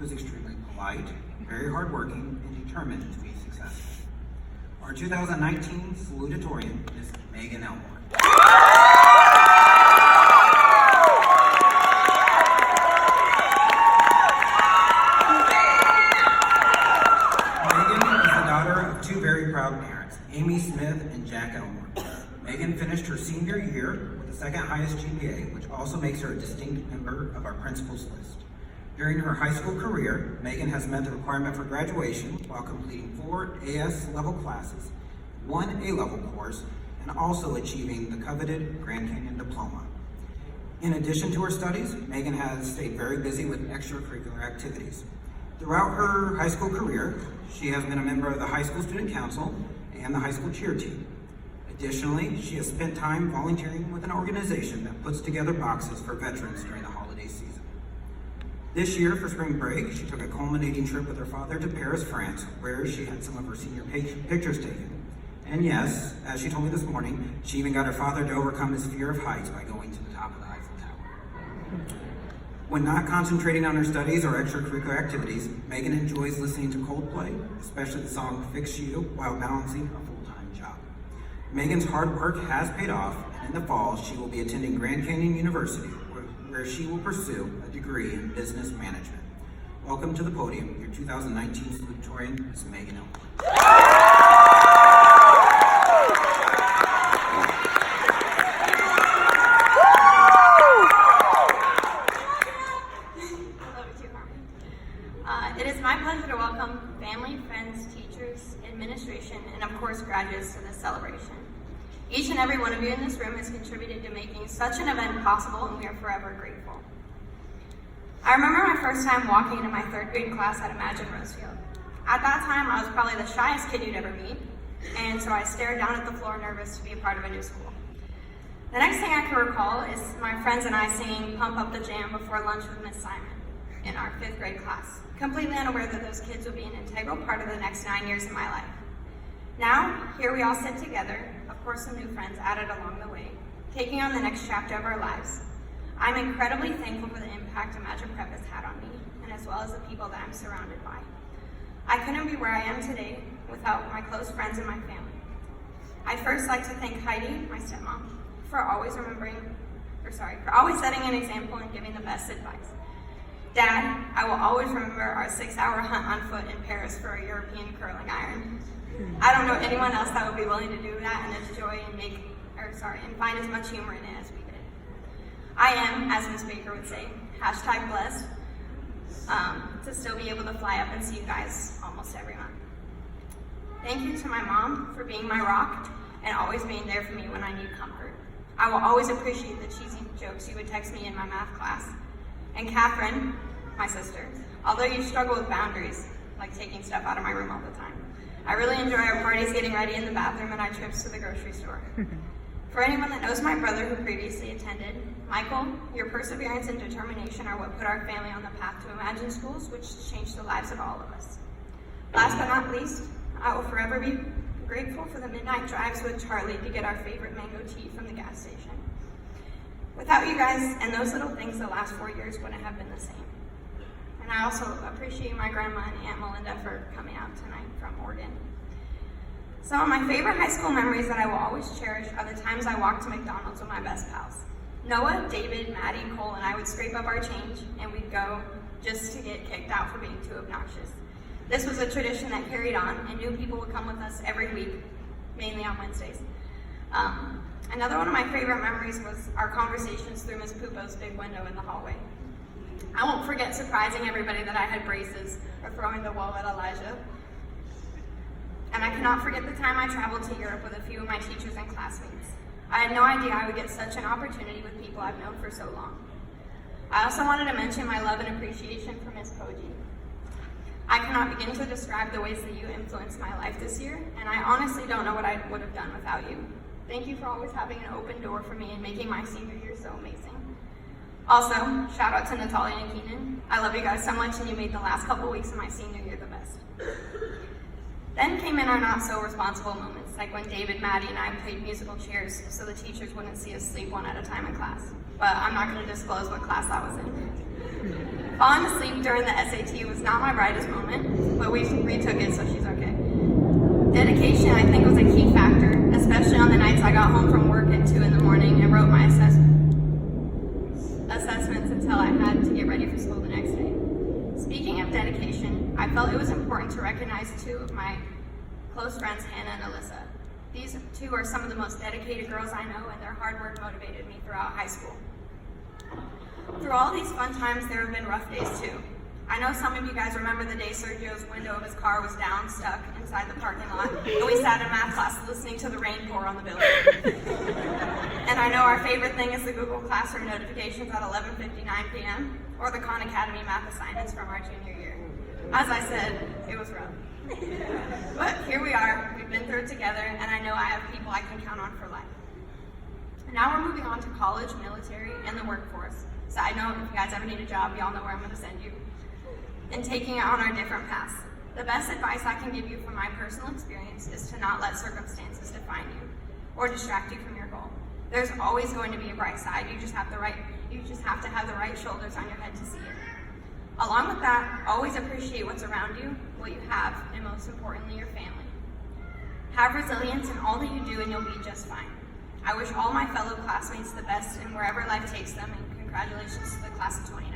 was extremely polite, very hardworking, and determined to be successful. Our 2019 Salutatorian is Megan Elmore. Two very proud parents, Amy Smith and Jack Elmore. Megan finished her senior year with the second highest GPA, which also makes her a distinct member of our principals list. During her high school career, Megan has met the requirement for graduation while completing 4 AS level classes, 1 A-level course, and also achieving the coveted Grand Canyon diploma. In addition to her studies, Megan has stayed very busy with extracurricular activities. Throughout her high school career, she has been a member of the high school student council and the high school cheer team. Additionally, she has spent time volunteering with an organization that puts together boxes for veterans during the holiday season. This year, for spring break, she took a culminating trip with her father to Paris, France, where she had some of her senior pictures taken. And yes, as she told me this morning, she even got her father to overcome his fear of heights by going to the top of the Eiffel Tower. When not concentrating on her studies or extracurricular activities, Megan enjoys listening to Coldplay, especially the song Fix You, while balancing a full-time job. Megan's hard work has paid off, and in the fall, she will be attending Grand Canyon University, where she will pursue a degree in business management. Welcome to the podium, your 2019 Salutatorian, Ms. Megan Elmore. It is my pleasure to welcome family, friends, teachers, administration, and of course graduates to this celebration. Each and every one of you in this room has contributed to making such an event possible, and we are forever grateful. I remember my first time walking into my 3rd grade class at Imagine Rosefield. At that time, I was probably the shyest kid you'd ever meet, and so I stared down at the floor nervous to be a part of a new school. The next thing I can recall is my friends and I singing Pump Up the Jam before lunch with Miss Simon in our 5th grade class, completely unaware that those kids would be an integral part of the next 9 years of my life. Now, here we all sit together, of course some new friends added along the way, taking on the next chapter of our lives. I'm incredibly thankful for the impact Imagine Prep has had on me, and as well as the people that I'm surrounded by. I couldn't be where I am today without my close friends and my family. I'd first like to thank Heidi, my stepmom, for always setting an example and giving the best advice. Dad, I will always remember our 6-hour hunt on foot in Paris for a European curling iron. I don't know anyone else that would be willing to do that and enjoy and find as much humor in it as we did. I am, as Ms. Baker would say, #blessed to still be able to fly up and see you guys almost every month. Thank you to my mom for being my rock and always being there for me when I need comfort. I will always appreciate the cheesy jokes you would text me in my math class. And Catherine, my sister, although you struggle with boundaries, like taking stuff out of my room all the time, I really enjoy our parties, getting ready in the bathroom, and our trips to the grocery store. For anyone that knows my brother who previously attended, Michael, your perseverance and determination are what put our family on the path to Imagine Schools, which changed the lives of all of us. Last but not least, I will forever be grateful for the midnight drives with Charlie to get our favorite mango tea from the gas station. Without you guys and those little things, the last 4 years wouldn't have been the same. And I also appreciate my grandma and Aunt Melinda for coming out tonight from Oregon. Some of my favorite high school memories that I will always cherish are the times I walked to McDonald's with my best pals. Noah, David, Maddie, Cole, and I would scrape up our change and we'd go just to get kicked out for being too obnoxious. This was a tradition that carried on, and new people would come with us every week, mainly on Wednesdays. Another one of my favorite memories was our conversations through Miss Pupo's big window in the hallway. I won't forget surprising everybody that I had braces or throwing the wall at Elijah. And I cannot forget the time I traveled to Europe with a few of my teachers and classmates. I had no idea I would get such an opportunity with people I've known for so long. I also wanted to mention my love and appreciation for Miss Koji. I cannot begin to describe the ways that you influenced my life this year, and I honestly don't know what I would have done without you. Thank you for always having an open door for me and making my senior year so amazing. Also, shout out to Natalia and Keenan. I love you guys so much, and you made the last couple weeks of my senior year the best. Then came in our not so responsible moments, like when David, Maddie, and I played musical chairs so the teachers wouldn't see us sleep one at a time in class. But I'm not going to disclose what class that was in. Falling asleep during the SAT was not my brightest moment, but we retook it, so she's okay. Dedication, I think, was a key factor, especially on the nights I got home from work at 2 in the morning and wrote my assessments until I had to get ready for school the next day. Speaking of dedication, I felt it was important to recognize two of my close friends, Hannah and Alyssa. These two are some of the most dedicated girls I know, and their hard work motivated me throughout high school. Through all these fun times, there have been rough days too. I know some of you guys remember the day Sergio's window of his car was down, stuck inside the parking lot, and we sat in math class listening to the rain pour on the building. And I know our favorite thing is the Google Classroom notifications at 11:59 p.m. or the Khan Academy math assignments from our junior year. As I said, it was rough. But here we are, we've been through it together, and I know I have people I can count on for life. And now we're moving on to college, military, and the workforce. Side note, if you guys ever need a job, y'all know where I'm going to send you. And taking it on our different paths. The best advice I can give you from my personal experience is to not let circumstances define you or distract you from your goal. There's always going to be a bright side. You just have to have the right shoulders on your head to see it. Along with that, always appreciate what's around you, what you have, and most importantly, your family. Have resilience in all that you do and you'll be just fine. I wish all my fellow classmates the best in wherever life takes them, and congratulations to the class of 2019.